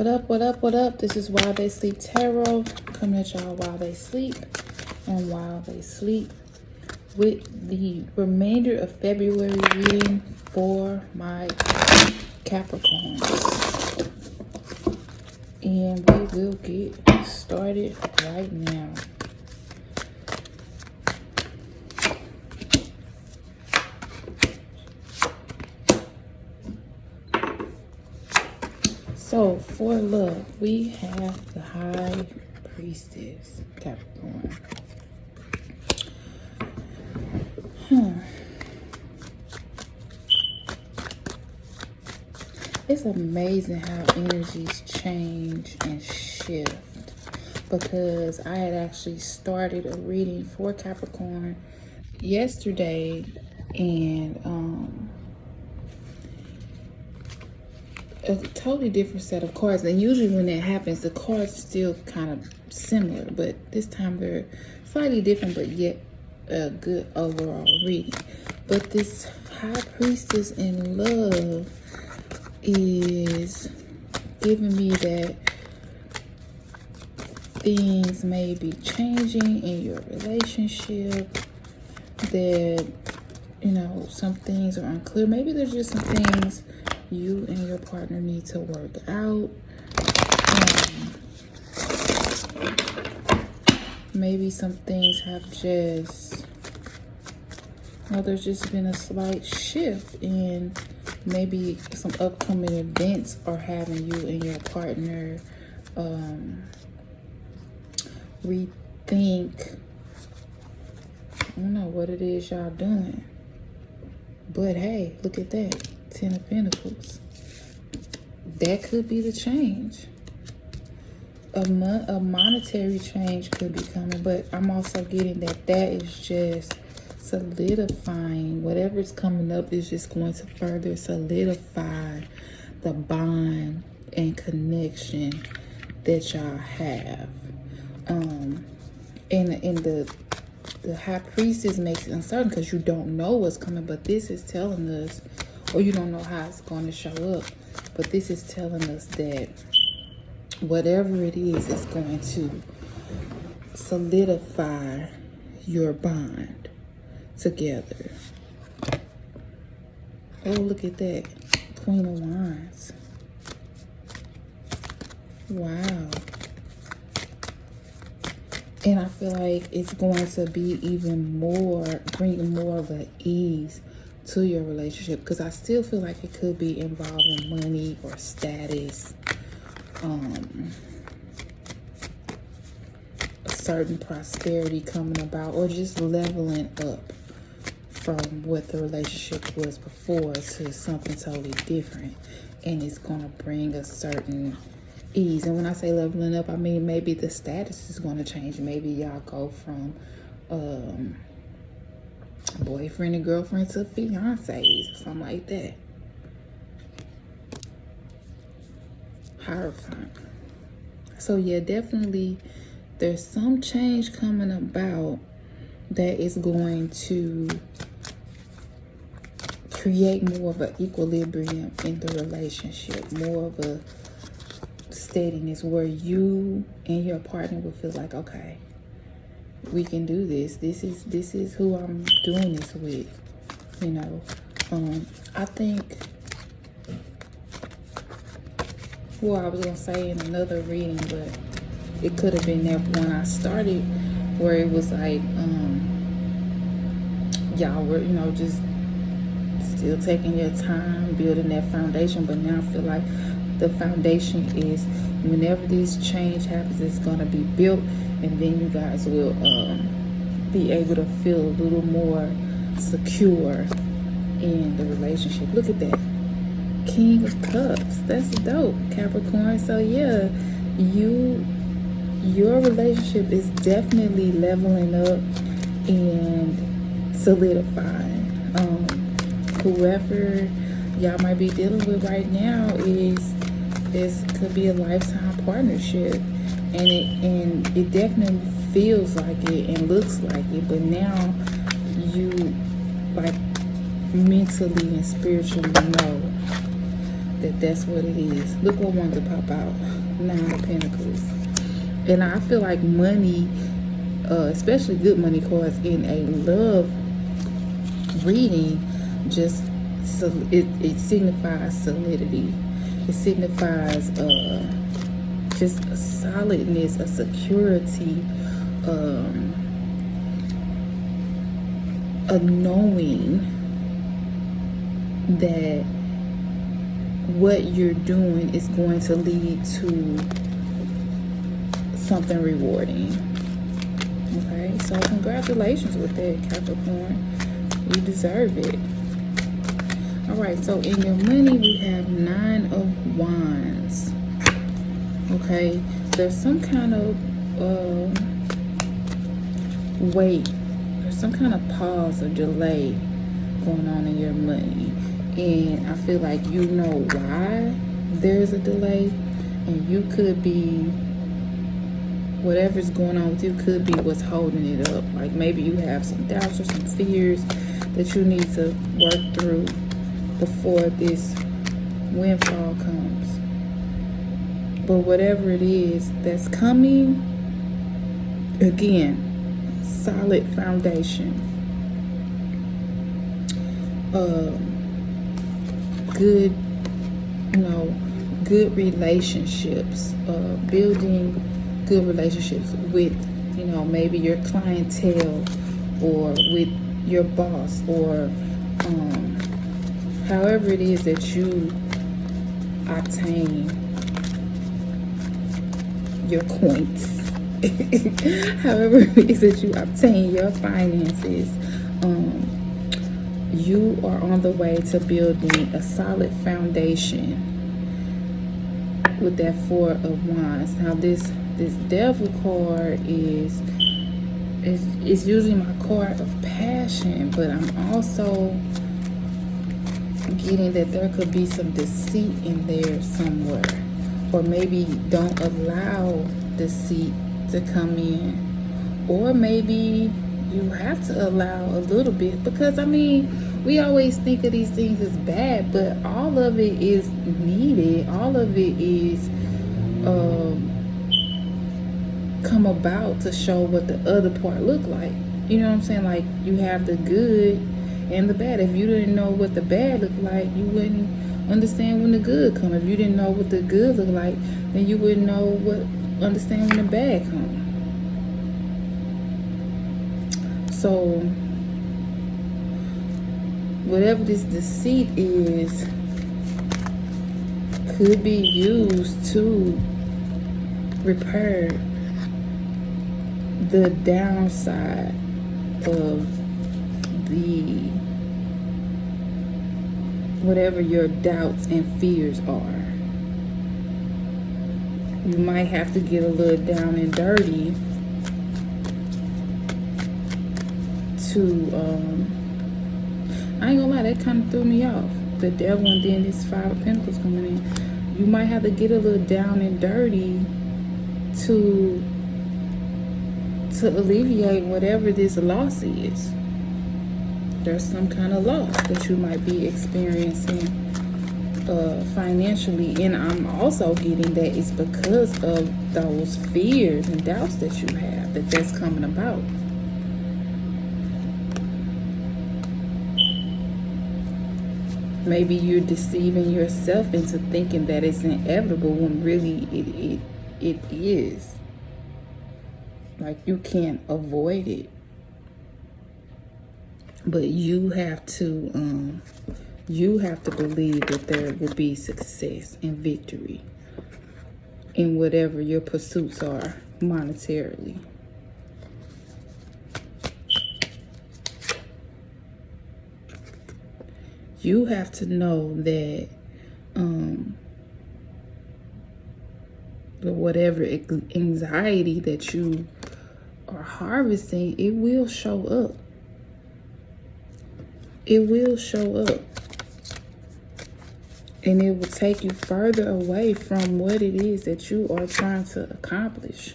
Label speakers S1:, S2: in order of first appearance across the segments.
S1: What up, what up, what up? This is While They Sleep Tarot, coming at y'all while they sleep and while they sleep with the remainder of February reading for my Capricorn. And we will get started right now. So, for love, we have the High Priestess, Capricorn. It's amazing how energies change and shift, because I had actually started a reading for Capricorn yesterday, and a totally different set of cards. And usually when that happens, the cards are still kind of similar, but this time they're slightly different, but yet a good overall reading. But this High Priestess in love is giving me that things may be changing in your relationship, that, you know, some things are unclear. Maybe there's just some things you and your partner need to work out. Maybe some things have just, well, there's just been a slight shift in maybe some upcoming events are having you and your partner rethink, I don't know what it is y'all doing. But hey, look at that. 10 of Pentacles. That could be the change. A monetary change could be coming, but I'm also getting that is just solidifying. Whatever's coming up is just going to further solidify the bond and connection that y'all have. And the High Priestess makes it uncertain because you don't know what's coming, but this is telling us, or you don't know how it's going to show up, but this is telling us that whatever it is going to solidify your bond together. Oh, look at that. Queen of Wands. Wow. And I feel like it's going to be even more, bring more of an ease to your relationship, because I still feel like it could be involving money or status, a certain prosperity coming about, or just leveling up from what the relationship was before to something totally different, and it's going to bring a certain ease. And when I say leveling up, I mean maybe the status is going to change. Maybe y'all go from boyfriend and girlfriend to fiancés or something like that. Horrifying. So yeah, definitely there's some change coming about that is going to create more of an equilibrium in the relationship, more of a steadiness where you and your partner will feel like, okay, we can do this. This is who I'm doing this with. You know, I think, well, I was gonna say in another reading, but it could have been that when I started, where it was like, y'all were, you know, just still taking your time building that foundation. But now I feel like the foundation is, whenever this change happens, it's gonna be built, and then you guys will be able to feel a little more secure in the relationship. Look at that. King of Cups. That's dope, Capricorn. So yeah, your relationship is definitely leveling up and solidifying. Whoever y'all might be dealing with right now could be a lifetime partnership, and it definitely feels like it and looks like it. But now you, like, mentally and spiritually know that's what it is. Look what wanted to pop out. 9 of Pentacles. And I feel like money, especially good money cards in a love reading, just it signifies solidity. It signifies just a solidness, a security, a knowing that what you're doing is going to lead to something rewarding. Okay, so congratulations with that, Capricorn. You deserve it. All right, so in your money we have 9 of Wands. Okay, there's some kind of wait, there's some kind of pause or delay going on in your money, and I feel like you know why there's a delay, and you could be, whatever's going on with you could be what's holding it up. Like maybe you have some doubts or some fears that you need to work through before this windfall comes. But whatever it is that's coming, again, solid foundation, good, good relationships, building good relationships with, maybe your clientele or with your boss, or however it is that you obtain your coins. However it is that you obtain your finances, you are on the way to building a solid foundation with that 4 of Wands. Now this Devil card is usually my card of passion, but I'm also getting that there could be some deceit in there somewhere, or maybe don't allow deceit to come in, or maybe you have to allow a little bit, because I mean, we always think of these things as bad, but all of it is needed. All of it is come about to show what the other part look like. You know what I'm saying? Like, you have the good and the bad. If you didn't know what the bad looked like, you wouldn't understand when the good come. If you didn't know what the good looked like, then you wouldn't understand when the bad come. So whatever this deceit is could be used to repair the downside of the whatever your doubts and fears are. You might have to get a little down and dirty to I ain't gonna lie, that kind of threw me off. The Devil and then this 5 of Pentacles coming in. You might have to get a little down and dirty to alleviate whatever this loss is. There's some kind of loss that you might be experiencing financially, and I'm also getting that it's because of those fears and doubts that you have that's coming about. Maybe you're deceiving yourself into thinking that it's inevitable when really it is. Like, you can't avoid it. But you have to believe that there will be success and victory in whatever your pursuits are monetarily. You have to know that whatever anxiety that you are harvesting, it will show up. It will show up. And it will take you further away from what it is that you are trying to accomplish.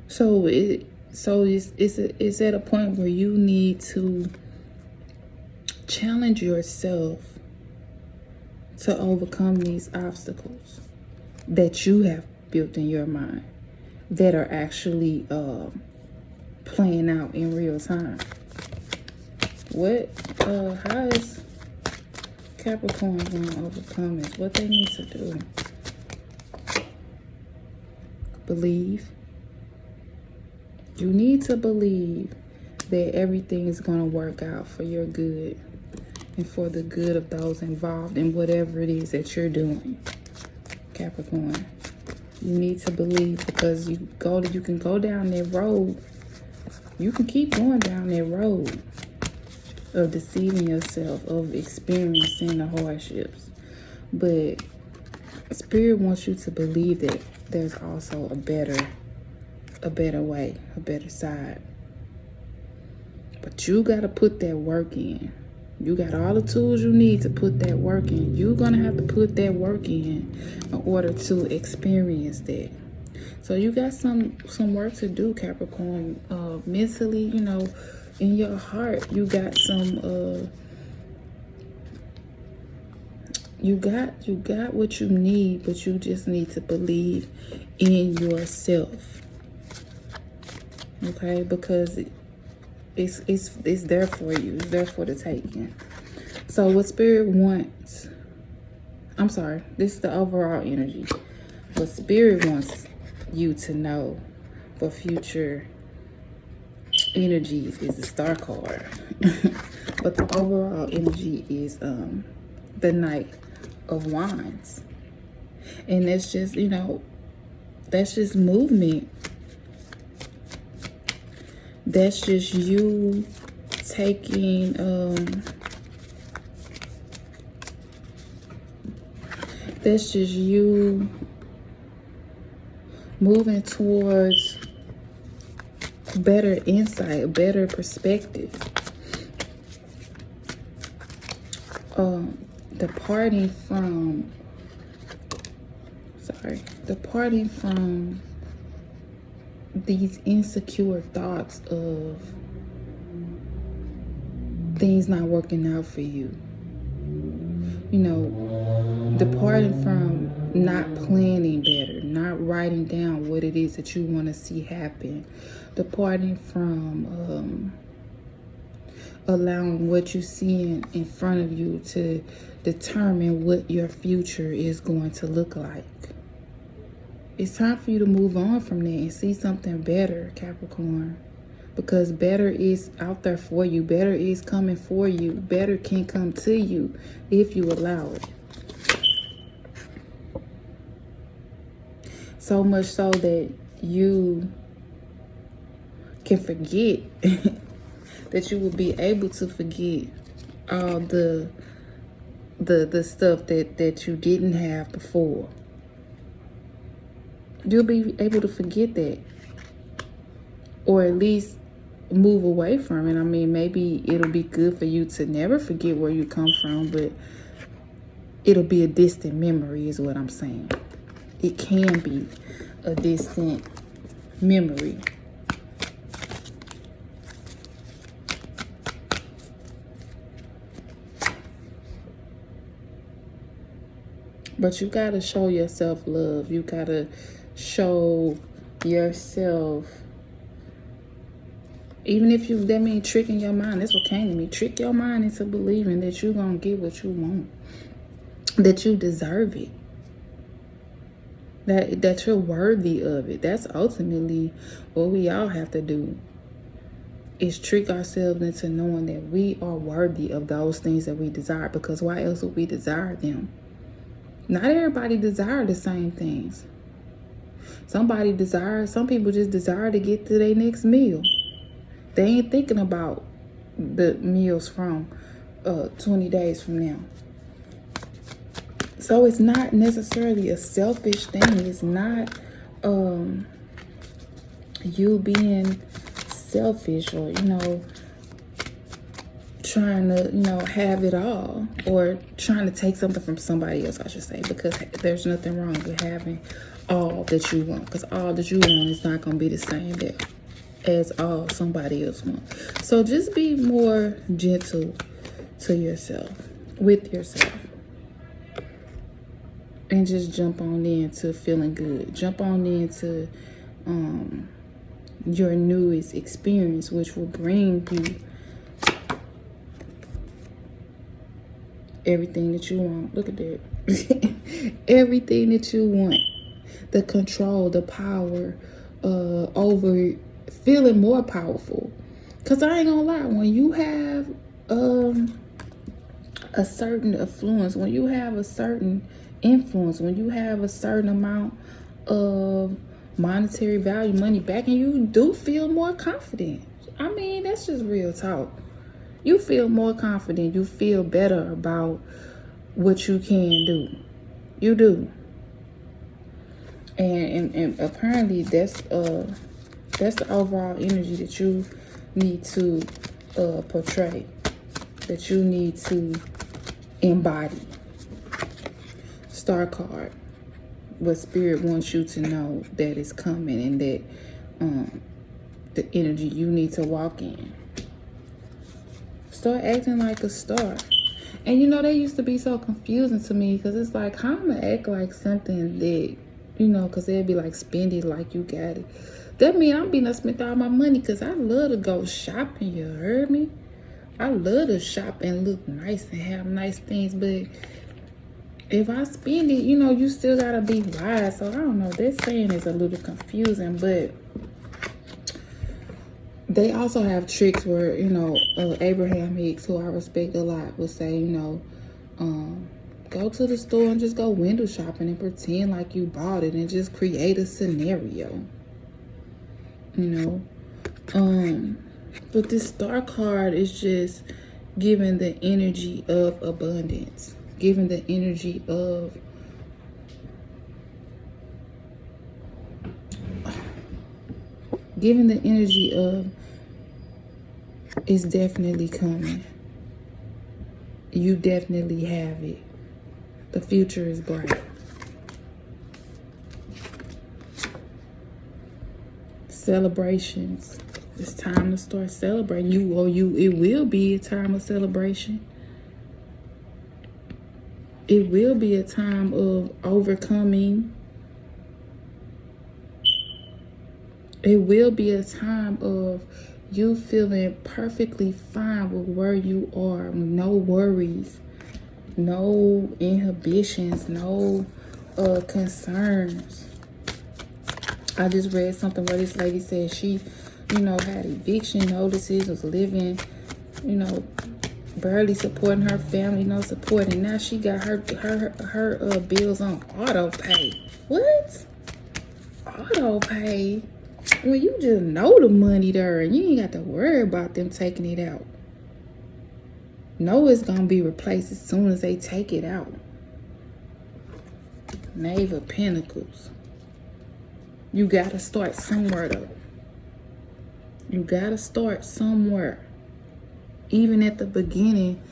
S1: So it's at a point where you need to challenge yourself to overcome these obstacles that you have built in your mind that are actually playing out in real time. How is Capricorn going to overcome it? What they need to do? Believe. You need to believe that everything is going to work out for your good and for the good of those involved in whatever it is that you're doing, Capricorn. You need to believe, because you can go down that road. You can keep going down that road of deceiving yourself, of experiencing the hardships. But Spirit wants you to believe that there's also a better way, a better side. But you got to put that work in. You got all the tools you need to put that work in. You're going to have to put that work in order to experience that. So you got some work to do, Capricorn. Mentally, you know, in your heart, you got some you got what you need, but you just need to believe in yourself. Okay? Because it's there for you. It's there for the taking. So what Spirit wants, I'm sorry, this is the overall energy. What Spirit wants you to know for future energies is the Star card. But the overall energy is the Knight of Wands. And that's just, you know, that's just movement. That's just you taking that's just you moving towards better insight, better perspective. Departing from these insecure thoughts of things not working out for you. You know, departing from not planning better, not writing down what it is that you want to see happen. Departing from allowing what you see in front of you to determine what your future is going to look like. It's time for you to move on from that and see something better, Capricorn. Because better is out there for you. Better is coming for you. Better can come to you if you allow it. So much so that you can forget, that you will be able to forget all the stuff that you didn't have before. You'll be able to forget that, or at least move away from it. I mean, maybe it'll be good for you to never forget where you come from, but it'll be a distant memory is what I'm saying. It can be a distant memory. But you gotta show yourself love. You gotta show yourself, even if that means tricking your mind. That's what came to me. Trick your mind into believing that you're gonna get what you want, that you deserve it, that you're worthy of it. That's ultimately what we all have to do, is trick ourselves into knowing that we are worthy of those things that we desire. Because why else would we desire them? Not everybody desire the same things. Some people just desire to get to their next meal. They ain't thinking about the meals from 20 days from now. So it's not necessarily a selfish thing. It's not you being selfish or, trying to, have it all, or trying to take something from somebody else, I should say, because there's nothing wrong with having all that you want, because all that you want is not going to be the same as all somebody else wants. So just be more gentle to yourself, with yourself. And just jump on into feeling good. Jump on into your newest experience, which will bring you everything that you want. Look at that. Everything that you want. The control, the power over feeling more powerful. Because I ain't gonna lie, when you have a certain influence, when you have a certain influence, when you have a certain amount of monetary value, money backing, you do feel more confident. I mean, that's just real talk. You feel more confident. You feel better about what you can do. You do. And apparently that's the overall energy that you need to portray, that you need to embody. Star card. What spirit wants you to know that it's coming, and that the energy you need to walk in. Start acting like a star. And you know, they used to be so confusing to me, because it's like, how am I act like something that, you know, because they'd be like, spend it like you got it. That mean I'm being spent all my money, because I love to go shopping, you heard me? I love to shop and look nice and have nice things, but if I spend it, you know, you still gotta be wise. So I don't know, that saying is a little confusing, but they also have tricks where, you know, Abraham Hicks, who I respect a lot, would say, you know, go to the store and just go window shopping and pretend like you bought it and just create a scenario, you know. But this star card is just giving the energy of abundance, giving the energy of it's definitely coming. You definitely have it. The future is bright. Celebrations. It's time to start celebrating. It will be a time of celebration. It will be a time of overcoming. It will be a time of you feeling perfectly fine with where you are. No worries, no inhibitions, no concerns. I just read something where this lady said she, you know, had eviction notices, was living, you know, barely supporting her family, no support, and now she got her bills on auto pay. What? Auto pay? Well, you just know the money there, and you ain't got to worry about them taking it out. Know it's gonna be replaced as soon as they take it out. Knave of Pentacles. You gotta start somewhere, though. You gotta start somewhere. Even at the beginning,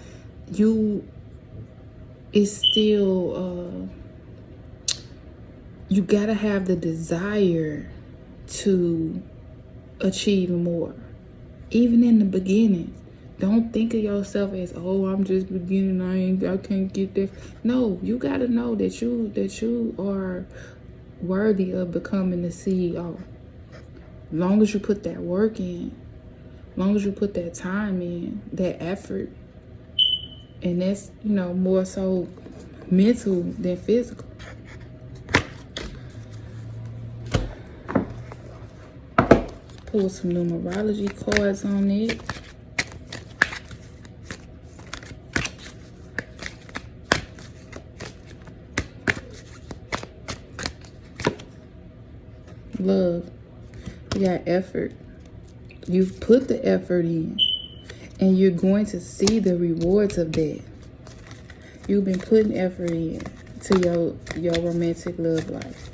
S1: it's still, you gotta have the desire to achieve more. Even in the beginning, don't think of yourself as, oh, I'm just beginning, I can't get there. No, you gotta know that you are worthy of becoming the CEO. Long as you put that work in, long as you put that time in, that effort, and that's, you know, more so mental than physical. Pull some numerology cards on it. Love. You got effort. You've put the effort in, and you're going to see the rewards of that. You've been putting effort in to your romantic love life,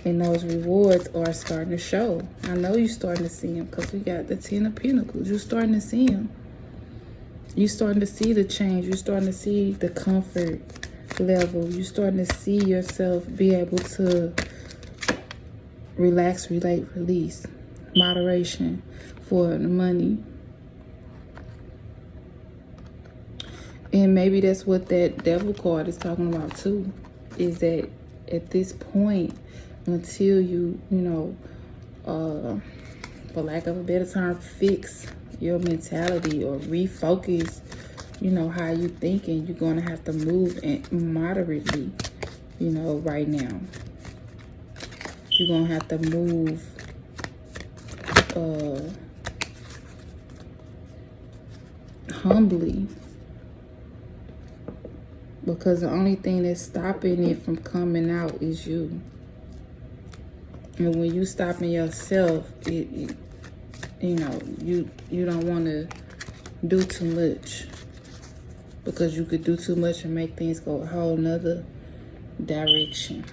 S1: and those rewards are starting to show. I know you're starting to see them, because we got the 10 of Pentacles. You're starting to see them. You're starting to see the change. You're starting to see the comfort level. You're starting to see yourself be able to relax, relate, release. Moderation for the money. And maybe that's what that devil card is talking about too, is that at this point, until you, you know, for lack of a better term, fix your mentality or refocus, you know, how you thinking, you're going to have to move moderately, you know, right now. You're going to have to move humbly, because the only thing that's stopping it from coming out is you. And when you stopping yourself, you know, you don't want to do too much, because you could do too much and make things go a whole nother direction.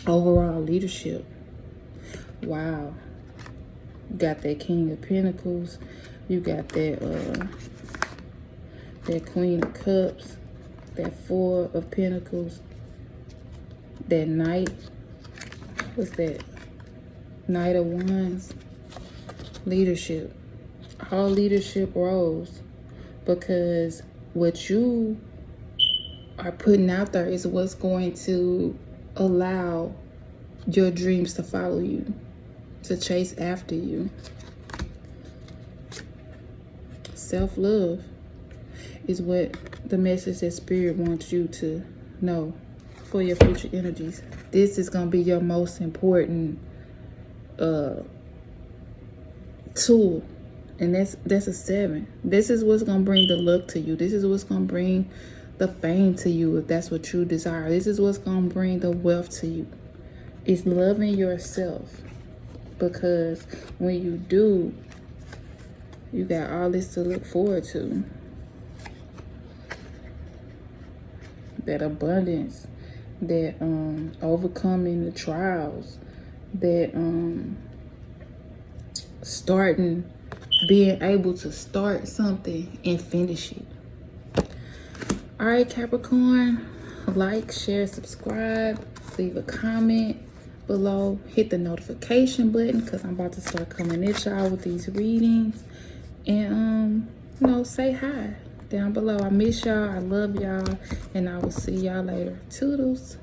S1: Overall leadership. Wow. You got that King of Pentacles. You got that that Queen of Cups. That Four of Pentacles. That Knight. What's that? Knight of Wands. Leadership. All leadership roles. Because what you are putting out there is what's going to allow your dreams to follow you, to chase after you. Self-love is what the message that Spirit wants you to know for your future energies. This is going to be your most important tool. And that's a 7. This is what's going to bring the luck to you. This is what's going to bring the fame to you, if that's what you desire. This is what's going to bring the wealth to you. It's loving yourself. Because when you do, you got all this to look forward to. That abundance, that overcoming the trials, that being able to start something and finish it. All right, Capricorn, like, share, subscribe, leave a comment below, hit the notification button, because I'm about to start coming at y'all with these readings. And you know, say hi down below. I miss y'all, I love y'all, and I will see y'all later. Toodles.